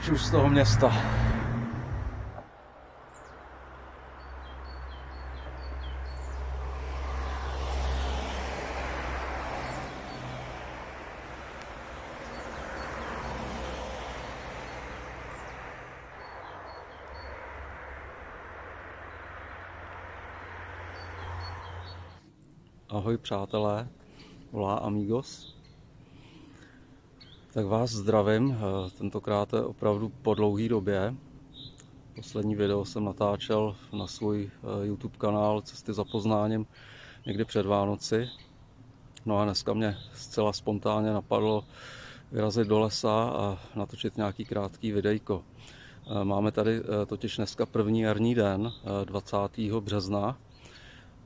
pryč už z toho města. Ahoj přátelé, volá Amigos. Tak vás zdravím, tentokrát je opravdu po dlouhé době. Poslední video jsem natáčel na svůj YouTube kanál Cesty za poznáním někdy před Vánoci. No a dneska mě zcela spontánně napadlo vyrazit do lesa a natočit nějaký krátký videjko. Máme tady totiž dneska první jarní den, 20. března.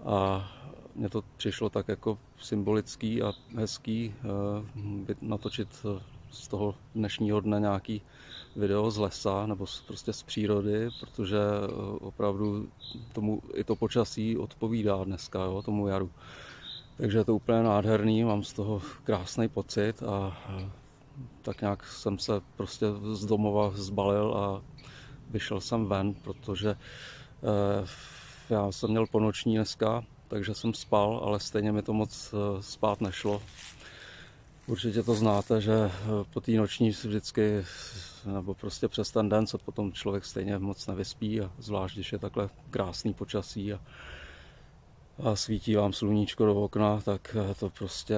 A mně to přišlo tak jako symbolický a hezký natočit z toho dnešního dne nějaký video z lesa nebo prostě z přírody, protože opravdu tomu i to počasí odpovídá dneska, jo, tomu jaru. Takže je to úplně nádherný, mám z toho krásný pocit a tak nějak jsem se prostě z domova zbalil a vyšel jsem ven, protože já jsem měl ponoční dneska, takže jsem spal, ale stejně mi to moc spát nešlo. Určitě to znáte, že po té noční vždycky, nebo prostě přes ten den se potom člověk stejně moc nevyspí, a zvlášť když je takhle krásný počasí a svítí vám sluníčko do okna, tak to prostě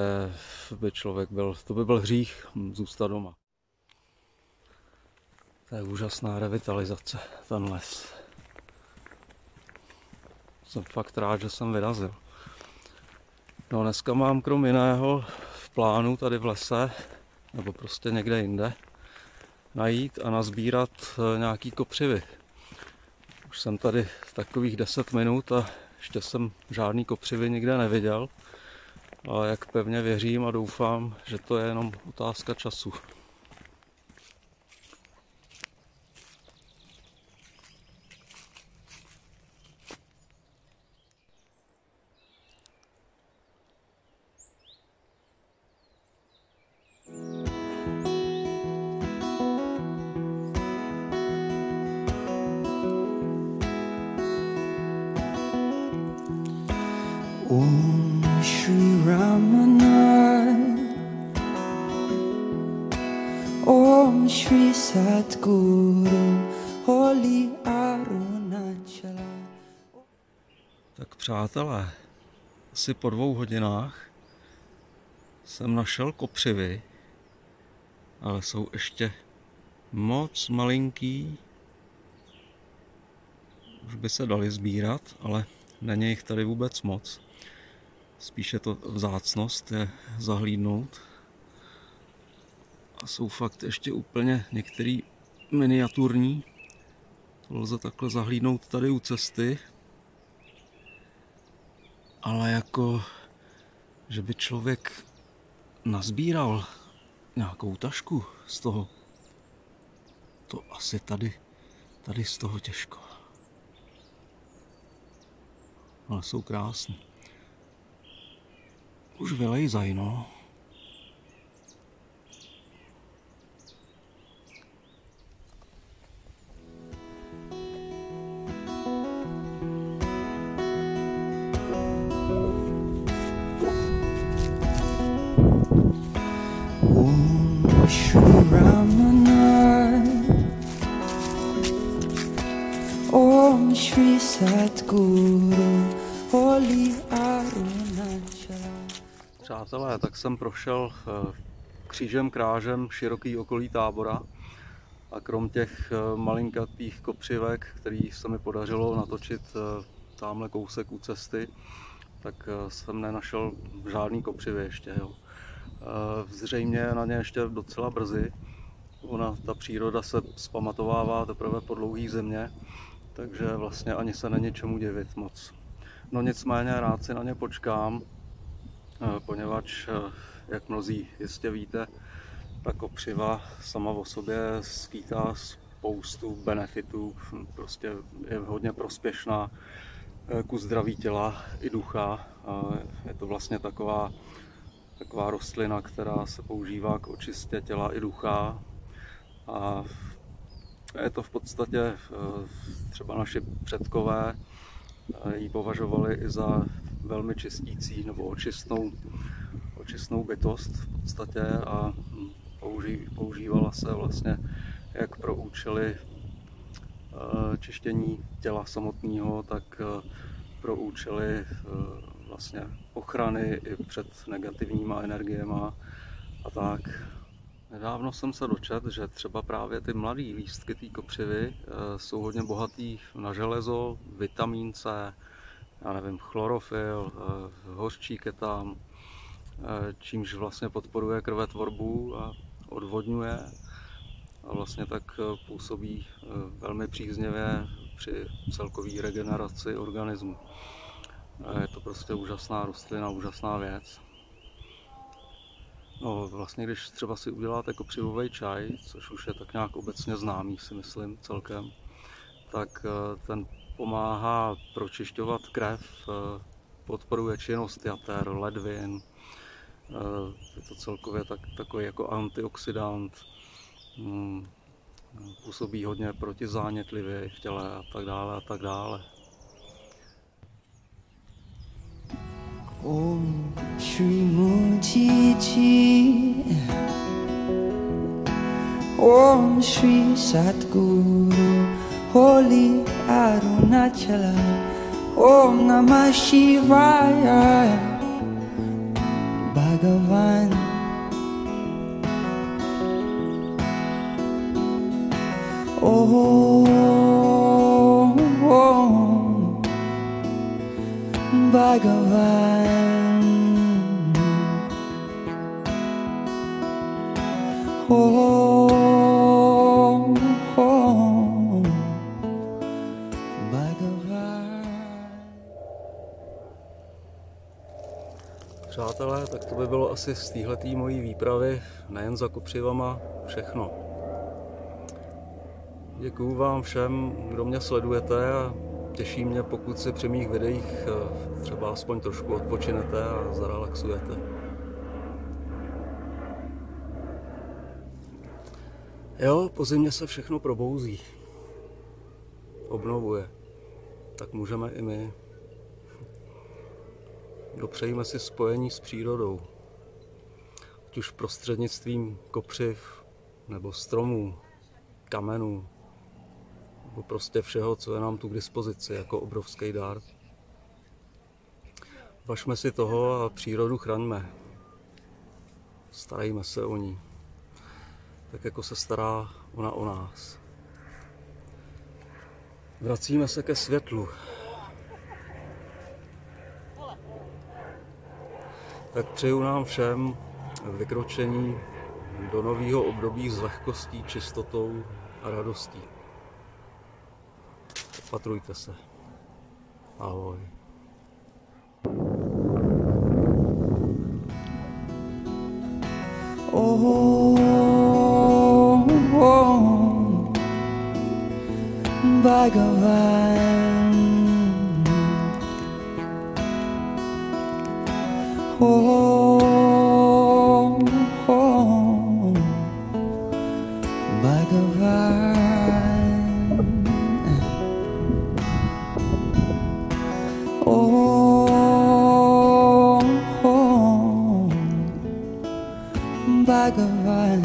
by člověk to by byl hřích zůstat doma. To je úžasná revitalizace, ten les. Jsem fakt rád, že jsem vyrazil. No dneska mám krom jiného v plánu tady v lese, nebo prostě někde jinde, najít a nazbírat nějaký kopřivy. Už jsem tady takových 10 minut a ještě jsem žádný kopřivy nikde neviděl, ale jak pevně věřím a doufám, že to je jenom otázka času. Om Shri Ramana Om Shri Satguru Holy Arunachala. Tak přátelé, asi po 2 hodinách jsem našel kopřivy, ale jsou ještě moc malinký. Už by se dali sbírat, ale není jich tady vůbec moc. Spíše to vzácnost je zahlídnout. A jsou fakt ještě úplně některý miniaturní. To lze takhle zahlídnout tady u cesty. Ale jako, že by člověk nazbíral nějakou tašku z toho, to asi tady z toho těžko. Ale jsou krásný. Už vylejzaj, no. Om Shri Ramana Om Shri Satguru Holy Arunachala. Přátelé, tak jsem prošel křížem krážem široký okolí Tábora a krom těch malinkatých kopřivek, který se mi podařilo natočit tamhle kousek u cesty, tak jsem nenašel žádný kopřivy ještě. Jo. Zřejmě na ně ještě docela brzy. Ta příroda se zpamatovává teprve po dlouhý zimě, takže vlastně ani se není čemu divit moc. No nicméně rád si na ně počkám, poněvadž, jak mnozí jistě víte, ta kopřiva sama o sobě skýtá spoustu benefitů, prostě je hodně prospěšná ku zdraví těla i ducha. Je to vlastně taková rostlina, která se používá k očistě těla i ducha a Je to v podstatě třeba naši předkové ji považovali i za velmi čistící nebo očistnou bytost v podstatě a používala se vlastně jak pro účely čištění těla samotného, tak pro účely vlastně ochrany i před negativníma energiema a tak. Nedávno jsem se dočetl, že třeba právě ty mladé lístky té kopřivy jsou hodně bohatý na železo, vitamín C, já nevím, chlorofyl, hořčík je tam, čímž vlastně podporuje krvetvorbu a odvodňuje a vlastně tak působí velmi příznivě při celkové regeneraci organismu. Je to prostě úžasná rostlina, úžasná věc. No vlastně když třeba si uděláte kopřivový čaj, což už je tak nějak obecně známý, si myslím celkem, tak ten pomáhá pročišťovat krev, podporuje činnost jater, ledvin, je to celkově takový jako antioxidant, působí hodně protizánětlivě v těle a tak dále a tak dále. Om Shri Mujiji, Om Shri Satguru, Holy Arunachala, Om Namah Shivaya, Bhagavan. Om Bhagavan. Om Bhagavan. Přátelé, tak to by bylo asi z téhletý mojí výpravy, nejen za kopřivama, všechno. Děkuju vám všem, kdo mě sledujete a těší mě, pokud si při mých videích třeba aspoň trošku odpočinete a zarelaxujete. Jo, po zimě se všechno probouzí, obnovuje, tak můžeme i my. Dopřejme si spojení s přírodou, ať už prostřednictvím kopřiv, nebo stromů, kamenů, nebo prostě všeho, co je nám tu k dispozici, jako obrovský dár. Važme si toho a přírodu chraňme. Starejme se o ní, tak jako se stará ona o nás. Vracíme se ke světlu. Tak přeju nám všem vykročení do nového období s lehkostí, čistotou a radostí. Opatrujte se. Ahoj. Om Bhagavan. Om Bhagavan. Om Bhagavan.